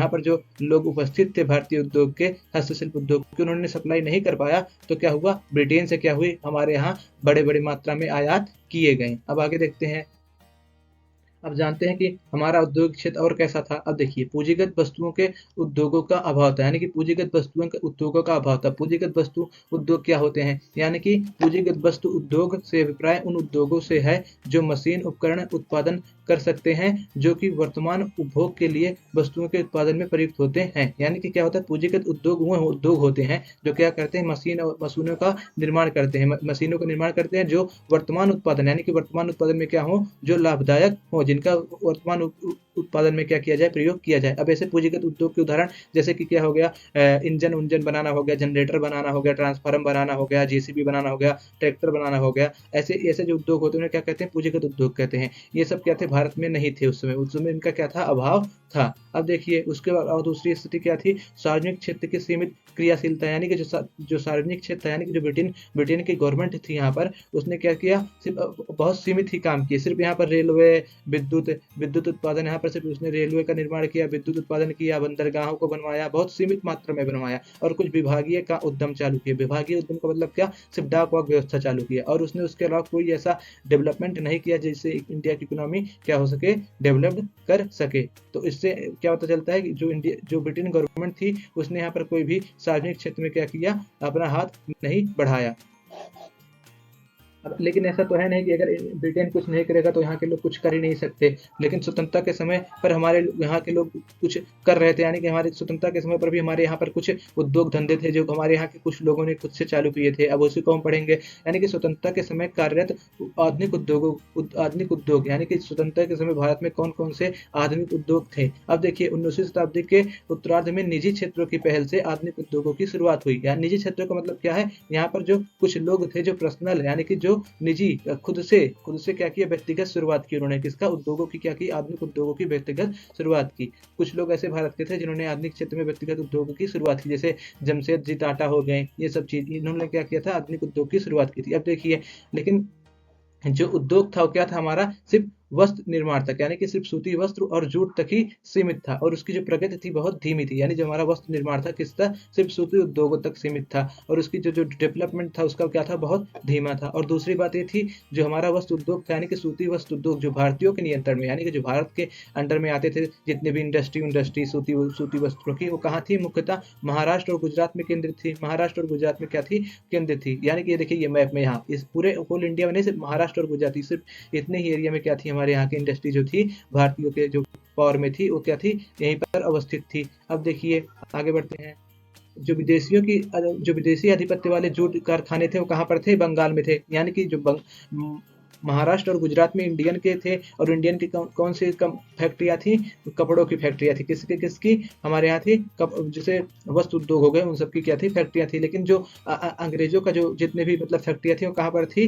पर जो लोग उपस्थित थे भारतीय उद्योग के, हस्तशिल्प उद्योग के, उन्होंने सप्लाई नहीं कर पाया, तो क्या हुआ, ब्रिटेन से क्या हुई, हमारे यहाँ बड़े बड़ी मात्रा में आयात किए गए। अब आगे देखते हैं। अब जानते हैं कि हमारा उद्योग क्षेत्र और कैसा था। अब देखिए, पूंजीगत वस्तुओं के उद्योगों का अभाव था, यानी कि पूंजीगत वस्तुओं के उद्योगों का अभाव था। पूंजीगत वस्तु उद्योग क्या होते हैं, यानी कि पूंजीगत वस्तु उद्योग से अभिप्राय उन उद्योगों से है जो मशीन उपकरण उत्पादन कर सकते हैं, जो कि वर्तमान उपभोग के लिए वस्तुओं के उत्पादन में प्रयुक्त होते हैं। यानी कि क्या होता है, पूंजीगत उद्योग वो उद्योग होते हैं जो क्या करते हैं, मशीन और मशीनों का निर्माण करते हैं, मशीनों का निर्माण करते हैं जो वर्तमान उत्पादन, यानी कि वर्तमान उत्पादन में क्या हो, जो लाभदायक हो, जिनका वर्तमान उत्पादन में क्या किया जाए, प्रयोग किया जाए। अब ऐसे पूंजीगत उद्योग के उदाहरण जैसे कि क्या हो गया, इंजन उंजन बनाना हो गया, जनरेटर बनाना हो गया, ट्रांसफार्मर बनाना हो गया, जेसीबी बनाना हो गया, ट्रैक्टर बनाना हो गया। ऐसे ऐसे जो उद्योग होते हैं उन्हें क्या कहते हैं, पूंजीगत उद्योग कहते हैं। ये सब क्या थे, भारत में नहीं थे उस समय इनका क्या था, अभाव था। अब देखिए उसके बाद और दूसरी स्थिति क्या थी, सार्वजनिक क्षेत्र की सीमित क्रियाशीलता, यानी कि जो सार्वजनिक क्षेत्र था, यानी कि जो ब्रिटेन की गवर्नमेंट थी यहाँ पर, उसने क्या किया, सिर्फ बहुत सीमित ही काम किए। सिर्फ यहाँ पर रेलवे, विद्युत उत्पादन, यहाँ पर सिर्फ उसने रेलवे का निर्माण किया, विद्युत उत्पादन किया, बंदरगाहों को बनवाया, बहुत सीमित मात्रा में बनवाया, और कुछ विभागीय का उद्यम चालू किया। विभागीय उद्यम का मतलब क्या, सिर्फ डाक वाक व्यवस्था चालू किया, और उसने उसके अलावा कोई ऐसा डेवलपमेंट नहीं किया जिससे इंडिया की इकोनॉमी क्या हो सके, डेवलप्ड कर सके। तो इससे क्या पता चलता है कि जो ब्रिटेन गवर्नमेंट थी, उसने यहाँ पर कोई भी सार्वजनिक क्षेत्र में क्या किया, अपना हाथ नहीं बढ़ाया। लेकिन ऐसा तो है नहीं कि अगर ब्रिटेन कुछ नहीं करेगा तो यहाँ के लोग कुछ कर ही नहीं सकते। लेकिन स्वतंत्रता के समय पर हमारे यहाँ के लोग कुछ कर रहे थे, यानी कि हमारे स्वतंत्रता के समय पर भी हमारे यहाँ पर कुछ उद्योग धंधे थे जो हमारे यहाँ के कुछ लोगों ने खुद से चालू किए थे। अब उसी को हम पढ़ेंगे। यानी कि स्वतंत्रता के समय कार्यरत आधुनिक उद्योग, यानी कि स्वतंत्रता के समय भारत में कौन कौन से आधुनिक उद्योग थे। अब देखिए 19वीं शताब्दी के उत्तरार्ध में निजी क्षेत्रों की पहल से आधुनिक उद्योगों की शुरुआत हुई। यानी निजी क्षेत्रों का मतलब क्या है, यहाँ पर जो कुछ लोग थे जो पर्सनल, यानी कि जो निजी खुद से क्या किया, व्यक्तिगत शुरुआत की उन्होंने, किसका, उद्योगों की क्या की, आधुनिक उद्योगों की व्यक्तिगत शुरुआत की। कुछ लोग ऐसे भारत के थे जिन्होंने आधुनिक क्षेत्र में व्यक्तिगत उद्योगों की शुरुआत की, जैसे जमशेदजी टाटा हो गए, ये सब चीज इन्होंने क्या किया था, आधुनिक उद्योग की शुरुआत की थी। अब देखिए, लेकिन जो उद्योग था वो क्या था हमारा, सिर्फ वस्त्र निर्माण तक, यानी कि सिर्फ सूती वस्त्र और जूट तक ही सीमित था, और उसकी जो प्रगति थी बहुत धीमी थी। यानी जो हमारा वस्त्र निर्माण था किस था, सिर्फ सूती उद्योगों तक सीमित था, और उसकी जो डेवलपमेंट था उसका क्या था, बहुत धीमा था। और दूसरी बात ये थी, जो हमारा वस्त्र उद्योग था, यानी कि सूती वस्त्र उद्योग जो भारतीयों के नियंत्रण में, यानी कि जो भारत के अंडर में आते थे, जितने भी इंडस्ट्री सूती वस्त्रों की, वो कहाँ थी, मुख्यतः महाराष्ट्र और गुजरात में केंद्रित थी। महाराष्ट्र और गुजरात में क्या थी, केंद्रित थी। यानी कि ये देखिए, ये मैप में यहाँ इस पूरे होल इंडिया में नहीं, सिर्फ महाराष्ट्र और गुजरात, सिर्फ इतने ही एरिया में क्या थी, हमारे यहाँ की इंडस्ट्री जो थी भारतीयों के जो पावर में थी, वो क्या थी, यहीं पर अवस्थित थी। अब देखिए आगे बढ़ते हैं। जो विदेशी आधिपत्य वाले जूट कारखाने थे वो कहाँ पर थे, बंगाल में थे। यानी कि महाराष्ट्र और गुजरात में इंडियन के थे, और इंडियन की कौन सी फैक्ट्रियाँ थी? कपड़ों की फैक्ट्रियाँ थी। किसकी? हमारे यहाँ थी जैसे वस्त्र उद्योग हो गए, उन सब की क्या थी? फैक्ट्रियाँ थी। लेकिन जो अंग्रेजों का जो जितने भी मतलब फैक्ट्रियाँ थी वो कहाँ पर थी?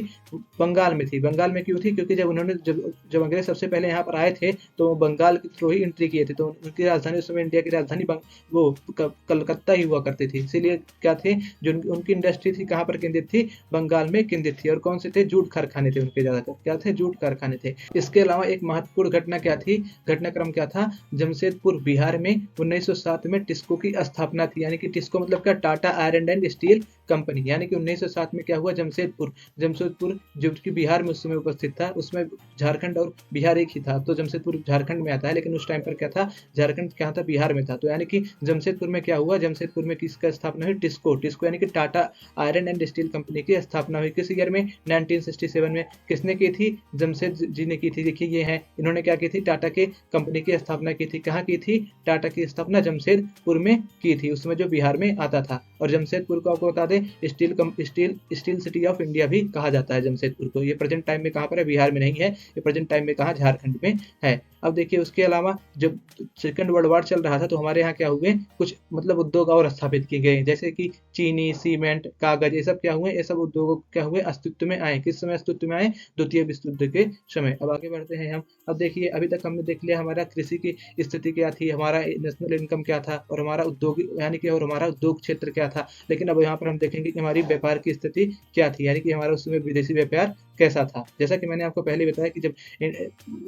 बंगाल में थी। बंगाल में क्यों थी? क्योंकि जब अंग्रेज सबसे पहले यहाँ पर आए थे तो बंगाल के थ्रू ही एंट्री किए थे, तो उनकी राजधानी उस समय इंडिया की राजधानी वो कलकत्ता ही हुआ करती थी। इसीलिए क्या थे, जो उनकी इंडस्ट्री थी कहाँ पर केंद्रित थी? बंगाल में केंद्रित थी। और कौन से थे? जूट कारखाने थे उनके, ज्यादातर क्या थे? जूट कारखाने थे। इसके अलावा एक महत्वपूर्ण घटना क्या थी? घटनाक्रम क्या था? जमशेदपुर बिहार में 1907 में टिस्को की स्थापना थी। यानी कि टिस्को मतलब क्या? Tata iron and steel company. यानी कि 1907 में क्या हुआ? जमशेदपुर जो कि बिहार में उस समय उपस्थित था, उसमें झारखंड और बिहार एक ही था। तो जमशेदपुर झारखंड में आता है, लेकिन उस टाइम पर क्या था? झारखंड क्या था? बिहार में था। तो यानी कि जमशेदपुर में क्या हुआ? जमशेदपुर में किसका स्थापना हुई? टिस्को यानी कि Tata iron and steel company की स्थापना हुई। किस ईयर में? 1967 में। किसने की थी? जमशेद जी ने की थी। देखिए ये है, इन्होंने क्या की थी? टाटा के कंपनी की स्थापना की थी। कहाँ की थी? टाटा की स्थापना जमशेदपुर में की थी, उसमें जो बिहार में आता था। और जमशेदपुर को आपको बता दें, स्टील सिटी ऑफ इंडिया भी कहा जाता है जमशेदपुर को। ये प्रेजेंट टाइम में कहाँ पर है? बिहार में नहीं है, ये प्रेजेंट टाइम में कहाँ? झारखंड में है। अब देखिए उसके अलावा जब सेकंड वर्ल्ड वॉर चल रहा था तो हमारे यहाँ क्या हुए? कुछ मतलब उद्योग और स्थापित किए गए, जैसे कि चीनी, सीमेंट, कागज, ये सब क्या हुए? ये सब उद्योग क्या हुए? अस्तित्व में आए। किस समय अस्तित्व में आए? द्वितीय विश्व युद्ध के समय। अब आगे बढ़ते हैं हम। अब देखिए अभी तक हमने देख लिया हमारा कृषि की स्थिति क्या थी, हमारा नेशनल इनकम क्या था, और हमारा उद्योग यानी कि और हमारा उद्योग क्षेत्र क्या था। लेकिन अब यहाँ पर हम देखेंगे कि हमारी व्यापार की स्थिति क्या थी, यानी कि हमारा उस समय विदेशी व्यापार कैसा था। जैसा कि मैंने आपको पहले बताया कि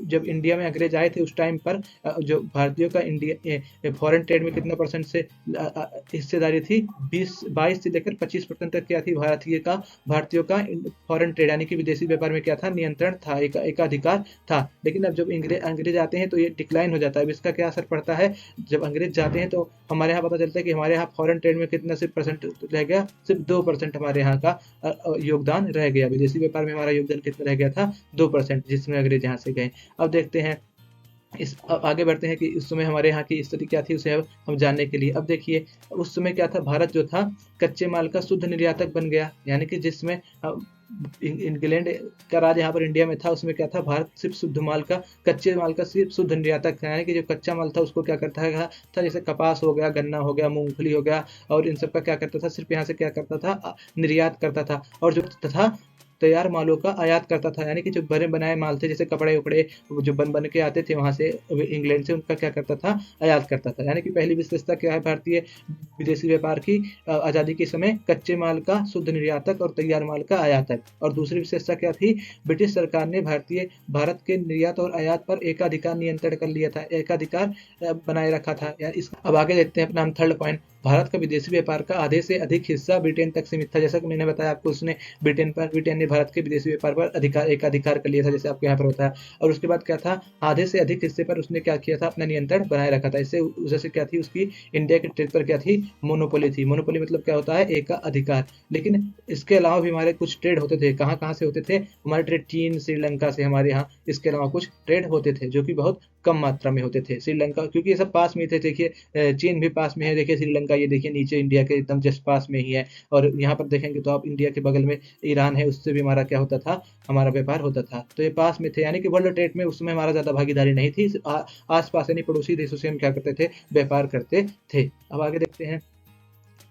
जब इंडिया में अंग्रेज आए थे उस टाइम पर जो भारतीयों का इंडिया फॉरेन ट्रेड में कितना परसेंट से हिस्सेदारी थी? 22 से लेकर 25% तक क्या थी? भारतीयों का फॉरेन ट्रेड यानी कि विदेशी व्यापार में क्या था? नियंत्रण था, एकाधिकार था। लेकिन अब जब अंग्रेज आते हैं तो ये डिक्लाइन हो जाता है। अब इसका क्या असर पड़ता है? जब अंग्रेज जाते हैं तो हमारे यहाँ पता चलता है कि हमारे यहाँ फॉरेन ट्रेड में कितना सिर्फ परसेंट रह गया? सिर्फ 2% हमारे यहाँ का योगदान रह गया। विदेशी व्यापार में हमारा योगदान कितना रह गया था? 2%, जिसमें अंग्रेज यहाँ से गए। अब देखते हैं अब आगे बढ़ते हैं कि उस समय हमारे यहाँ की स्थिति क्या थी, उसे अब हम जानने के लिए। अब देखिए उस समय क्या था? भारत जो था कच्चे माल का शुद्ध निर्यातक बन गया। यानी कि जिसमें इंग्लैंड का राज यहाँ पर इंडिया में था, उसमें क्या था? भारत सिर्फ कच्चे माल का सिर्फ शुद्ध निर्यातक था। यानी कि जो कच्चा माल था उसको क्या करता है था? जैसे कपास हो गया, गन्ना हो गया, मूंगफली हो गया, और इन सब का क्या करता था? सिर्फ यहाँ से क्या करता था? निर्यात करता था। और जो तथा तैयार मालों का आयात करता था। यानी कि जो बने बनाए माल थे, जैसे कपड़े उपड़े जो बन के आते थे वहां से इंग्लैंड से, उनका क्या करता था? आयात करता था। यानी कि पहली विशेषता क्या है भारतीय विदेशी व्यापार की? आज़ादी के समय कच्चे माल का शुद्ध निर्यातक और तैयार माल का आयातक। और दूसरी विशेषता क्या थी? ब्रिटिश सरकार ने भारत के निर्यात और आयात पर एकाधिकार नियंत्रण कर लिया था, एकाधिकार बनाए रखा था। अब आगे देखते हैं अपना हम थर्ड पॉइंट। भारत का विदेशी व्यापार का आधे से अधिक हिस्सा ब्रिटेन तक सीमित था। जैसा कि मैंने बताया आपको, उसने ब्रिटेन ने भारत के विदेशी व्यापार पर एकाधिकार कर लिया था, जैसे आपको यहाँ पर बताया। और उसके बाद क्या था? आधे से अधिक हिस्से पर उसने क्या किया था? अपना नियंत्रण बनाए रखा था। इससे वजह से क्या थी? उसकी इंडिया के ट्रेड पर क्या थी? मोनोपोली थी। मोनोपोली मतलब क्या होता है? एकाधिकार। लेकिन इसके अलावा भी हमारे कुछ ट्रेड होते थे। कहाँ कहाँ से होते थे हमारे ट्रेड? चीन, श्रीलंका से हमारे यहाँ इसके अलावा कुछ ट्रेड होते थे, जो कि बहुत कम मात्रा में होते थे। श्रीलंका, क्योंकि ये सब पास में थे। देखिए चीन भी पास में है, देखिए श्रीलंका ये देखिए नीचे इंडिया के एकदम जस्ट पास में ही है। और यहाँ पर देखेंगे तो आप इंडिया के बगल में ईरान है, उससे भी हमारा क्या होता था? हमारा व्यापार होता था। तो ये पास में थे, यानी कि वर्ल्ड ट्रेड में उस समय हमारा ज्यादा भागीदारी नहीं थी। आस पास यानी पड़ोसी देशों से हम क्या करते थे? व्यापार करते थे। अब आगे देखते हैं।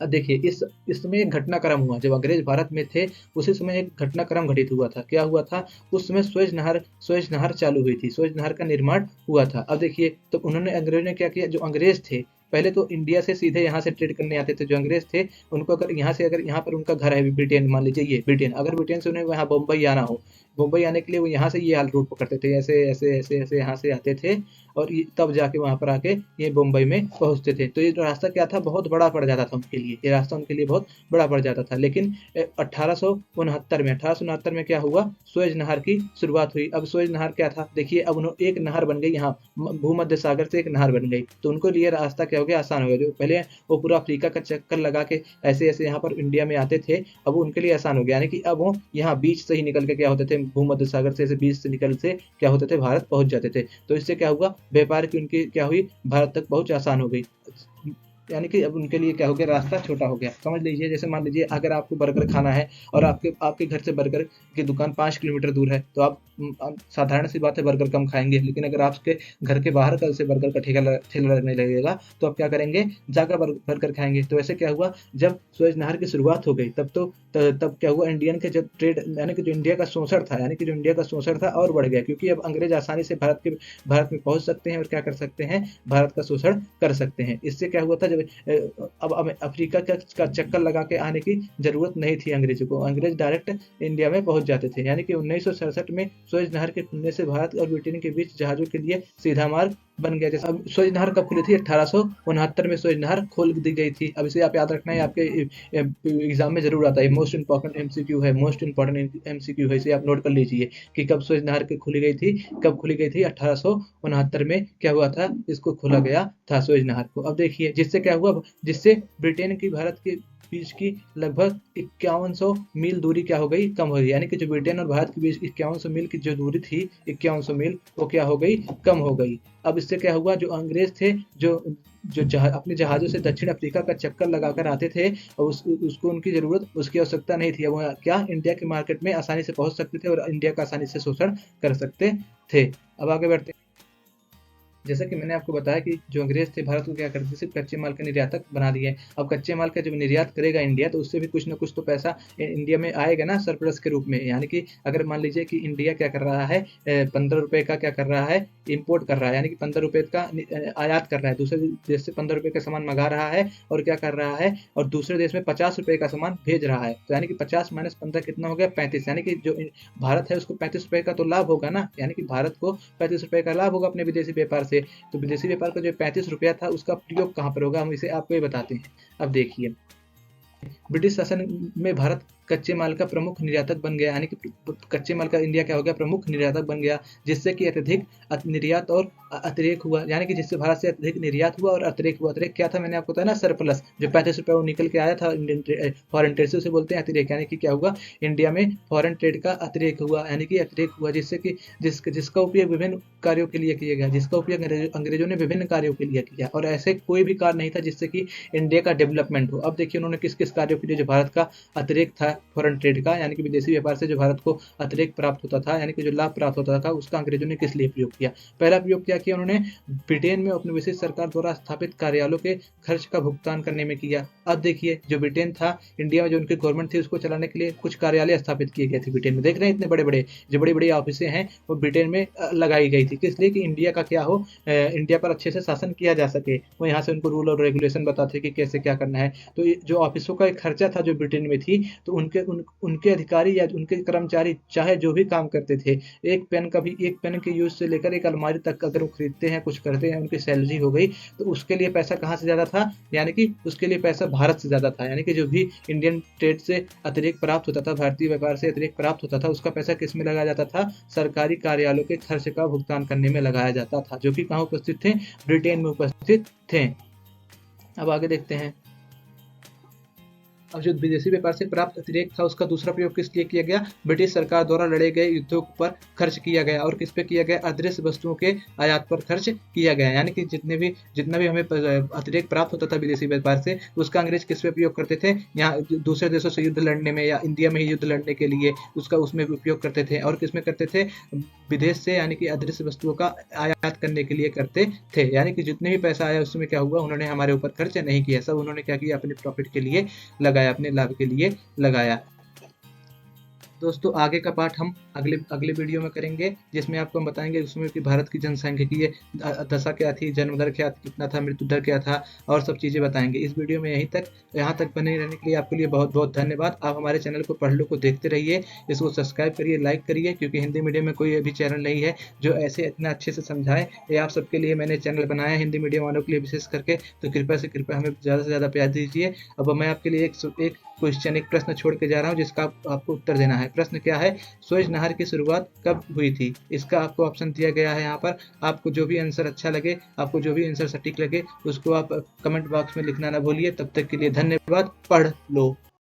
अब देखिए इस समय एक घटनाक्रम हुआ। जब अंग्रेज भारत में थे उसी समय एक घटनाक्रम घटित हुआ था। क्या हुआ था? उस समय सुएज नहर चालू हुई थी, सुएज नहर का निर्माण हुआ था। अब देखिए तो अंग्रेजों ने क्या किया? जो अंग्रेज थे पहले तो इंडिया से सीधे यहाँ से ट्रेड करने आते थे। जो अंग्रेज थे उनको अगर यहाँ पर उनका घर है ब्रिटेन, मान लीजिए ये ब्रिटेन, अगर ब्रिटेन से उन्हें वहाँ बम्बई आना हो, मुंबई आने के लिए वो यहाँ से ये हाल रूट पकड़ते थे, ऐसे ऐसे ऐसे ऐसे यहाँ से आते थे, और तब जाके वहाँ पर आके ये मुंबई में पहुँचते थे। तो ये जो रास्ता क्या था? बहुत बड़ा पड़ जाता था उनके लिए, ये रास्ता उनके लिए बहुत बड़ा पड़ जाता था। लेकिन 1869 में क्या हुआ? सुएज नहर की शुरुआत हुई। अब सुएज नहर क्या था? देखिए अब एक नहर बन गई, यहाँ भूमध्य सागर से एक नहर बन गई, तो उनको लिए रास्ता क्या हो गया? आसान हो गया। जो पहले वो पूरा अफ्रीका का चक्कर लगा के ऐसे ऐसे यहाँ पर इंडिया में आते थे, अब वो उनके लिए आसान हो गया। यानी कि अब वो यहाँ बीच से ही निकल के क्या होते थे? भूमध्य सागर से बीच से निकल से क्या होते थे? भारत पहुंच जाते थे। तो इससे क्या हुआ? व्यापार की उनकी क्या हुई? भारत तक पहुंच आसान हो गई। यानी कि अब उनके लिए क्या हो गया, रास्ता छोटा हो गया। समझ लीजिए, जैसे मान लीजिए अगर आपको बर्गर खाना है और आपके आपके घर से बर्गर की दुकान 5 किलोमीटर दूर है, तो आप साधारण सी बात है बर्गर कम खाएँगे। लेकिन अगर आपके घर के बाहर कल से बर्गर का ठेला लगने लगेगा, तो आप क्या करेंगे, जाकर बर्गर खाएँगे। तो ऐसे क्या हुआ, जब सुएज़ नहर की शुरुआत हो गई, तब क्या हुआ, इंडियन के जब ट्रेड यानी कि जो इंडिया का शोषण था, यानी कि जो इंडिया का शोषण था और बढ़ गया, क्योंकि अब अंग्रेज आसानी से भारत में पहुँच सकते हैं और क्या कर सकते हैं, भारत का शोषण कर सकते हैं। इससे क्या हुआ था, जब अब अफ्रीका का चक्कर लगा के आने की ज़रूरत नहीं थी अंग्रेज़ों को। अंग्रेज़ डायरेक्ट इंडिया में पहुँच जाते थे। यानी कि 1967 में सुएज़ नहर के खुलने से भारत और ब्रिटेन के बीच जहाज़ों के लिए सीधा मार्ग बन गया। जैसे अब सुएज़ नहर कब खुली थी, 1869 में सुएज़ नहर खोल दी गई थी। अब इसे आप याद रखना है, आपके एग्ज़ाम में ज़रूर आता है। मोस्ट इम्पोर्टेंट एमसीक्यू है, मोस्ट इम्पोर्टेंट एमसीक्यू है, इसे आप नोट कर लीजिए कि कब सुएज़ नहर की खुली गई थी, कब खुली गई थी, 1869 में क्या हुआ था, इसको खोला गया था सुएज़ नहर को। अब देखिए, जिससे क्या हुआ, जिससे ब्रिटेन की भारत के बीच की लगभग 5100 मील दूरी क्या हो गई, कम हो गई। यानी कि जो ब्रिटेन और भारत के बीच 5100 मील की जो दूरी थी, 5100 मील, वो क्या हो गई, कम हो गई। अब इससे क्या हुआ, जो अंग्रेज थे, जो जो अपने जहाज़ों से दक्षिण अफ्रीका का चक्कर लगाकर आते थे, और उसको उनकी ज़रूरत, उसकी आवश्यकता नहीं थी। अब वो क्या इंडिया के मार्केट में आसानी से पहुँच सकते थे और इंडिया का आसानी से शोषण कर सकते थे। अब आगे बढ़ते हैं। जैसा कि मैंने आपको बताया कि जो अंग्रेज थे, भारत को क्या करते थे, सिर्फ कच्चे माल का निर्यातक बना दिए। अब कच्चे माल का जब निर्यात करेगा इंडिया, तो उससे भी कुछ ना कुछ तो पैसा इंडिया में आएगा ना, सरप्लस के रूप में। यानी कि अगर मान लीजिए कि इंडिया क्या कर रहा है, 15 रुपए का क्या कर रहा है, इम्पोर्ट कर रहा है, यानी कि 15 रुपए का आयात कर रहा है, दूसरे देश से 15 रुपए का सामान मंगा रहा है, और क्या कर रहा है, और दूसरे देश में 50 रुपए का सामान भेज रहा है। तो यानी कि 50 माइनस 15 कितना हो गया, 35। यानी कि जो भारत है उसको 35 रुपए का तो लाभ होगा ना, यानी कि भारत को 35 रुपए का लाभ होगा अपने विदेशी व्यापार से। तो विदेशी व्यापार का जो 35 रुपया था, उसका प्रयोग कहाँ पर होगा, हम इसे आपको ये बताते हैं। अब देखिए, ब्रिटिश शासन में भारत कच्चे माल का प्रमुख निर्यातक बन गया। यानी कि कच्चे माल का इंडिया क्या हो गया, प्रमुख निर्यातक बन गया, जिससे कि अत्यधिक निर्यात और अतिरेक हुआ। यानी कि जिससे भारत से अत्यधिक निर्यात हुआ और अतिरेक हुआ। अतिरेक क्या था, मैंने आपको बताया ना, सरप्लस। जो 35 रुपये वो निकल के आया था इंडियन फॉरेन ट्रेड से, उसे बोलते हैं अतिरेक। यानी कि क्या हुआ, इंडिया में फॉरेन ट्रेड का अतिरेक हुआ, यानी कि अतिरेक हुआ, जिससे कि जिसका उपयोग विभिन्न कार्यों के लिए किया गया, जिसका उपयोग अंग्रेजों ने विभिन्न कार्यों के लिए किया, और ऐसे कोई भी कार्य नहीं था जिससे कि इंडिया का डेवलपमेंट हो। अब देखिए, उन्होंने किस किस कार्यों के लिए जो भारत का अतिरेक था फॉरेन ट्रेड का, यानी कि विदेशी व्यापार से जो भारत को अतिरेक प्राप्त होता था, यानी कि जो लाभ प्राप्त होता था, उसका अंग्रेजों ने किस लिए प्रयोग किया। पहला प्रयोग क्या किया उन्होंने, ब्रिटेन में अपनी विशेष सरकार द्वारा स्थापित कार्यालयों के खर्च का भुगतान करने में किया। अब देखिए, जो ब्रिटेन था, इंडिया में जो उनकी गवर्नमेंट थी, उसको चलाने के लिए कुछ कार्यालय स्थापित किए गए थे ब्रिटेन में। देख रहे हैं, इतने बड़े बड़े जो बड़ी बड़ी ऑफिसें हैं, वो ब्रिटेन में लगाई गई थी। किस लिए, कि इंडिया का क्या हो, इंडिया पर अच्छे से शासन किया जा सके। वो यहाँ से उनको रूल और रेगुलेशन बताते कि कैसे क्या करना है। तो जो ऑफिसों का एक खर्चा था जो ब्रिटेन में थी, तो उनके अधिकारी या उनके कर्मचारी चाहे जो भी काम करते थे, एक पेन के यूज से लेकर एक अलमारी तक अगर वो खरीदते हैं, कुछ करते हैं, उनकी सैलरी हो गई, तो उसके लिए पैसा कहाँ से ज़्यादा था, यानी कि उसके लिए पैसा भारत से ज़्यादा था। यानी कि जो भी इंडियन ट्रेड से अतिरिक्त प्राप्त होता था, भारतीय व्यापार से अतिरिक्त प्राप्त होता था, उसका पैसा किस में लगाया जाता था, सरकारी कार्यालयों के खर्च का भुगतान करने में लगाया जाता था, जो कि कहाँ उपस्थित थे, ब्रिटेन में उपस्थित थे। अब आगे देखते हैं। अब जो विदेशी व्यापार से प्राप्त अतिरेक था, उसका दूसरा प्रयोग किस लिए किया गया, ब्रिटिश सरकार द्वारा लड़े गए युद्धों पर खर्च किया गया। और किस पे किया गया, अदृश्य वस्तुओं के आयात पर खर्च किया गया। यानी कि जितना भी हमें अतिरेक प्राप्त होता था विदेशी व्यापार से, उसका अंग्रेज किस पे उपयोग करते थे, यहाँ दूसरे देशों से युद्ध लड़ने में, या इंडिया में ही युद्ध लड़ने के लिए उसका उसमें उपयोग करते थे। और किस में करते थे, विदेश से, यानी कि अदृश्य वस्तुओं का आयात करने के लिए करते थे। यानी कि जितने भी पैसा आया, उसमें क्या हुआ, उन्होंने हमारे ऊपर खर्च नहीं किया, सब उन्होंने क्या किया, अपने प्रॉफिट के लिए लगाया, अपने लाभ के लिए लगाया। दोस्तों, आगे का पार्ट हम अगले अगले वीडियो में करेंगे, जिसमें आपको हम बताएंगे उसमें कि भारत की जनसांख्यिकीय दशा क्या थी, जन्म दर क्या कितना था, मृत्यु दर क्या था, और सब चीज़ें बताएंगे इस वीडियो में। यहाँ तक बने रहने के लिए आपके लिए बहुत बहुत धन्यवाद। आप हमारे चैनल को पढ़ लो को देखते रहिए, इसको सब्सक्राइब करिए, लाइक करिए, क्योंकि हिंदी मीडियम में कोई अभी चैनल नहीं है जो ऐसे इतना अच्छे से समझाए। ये आप सबके लिए मैंने चैनल बनाया है, हिंदी मीडियम वालों के लिए विशेष करके। तो कृपया से कृपया हमें ज़्यादा से ज़्यादा प्यार दीजिए। अब मैं आपके लिए एक क्वेश्चन, एक प्रश्न छोड़ के जा रहा हूँ, जिसका आपको उत्तर देना है। प्रश्न क्या है, सुएज नहर की शुरुआत कब हुई थी। इसका आपको ऑप्शन दिया गया है यहाँ पर। आपको जो भी आंसर अच्छा लगे, आपको जो भी आंसर सटीक लगे, उसको आप कमेंट बॉक्स में लिखना ना भूलिए। तब तक के लिए धन्यवाद। पढ़ लो।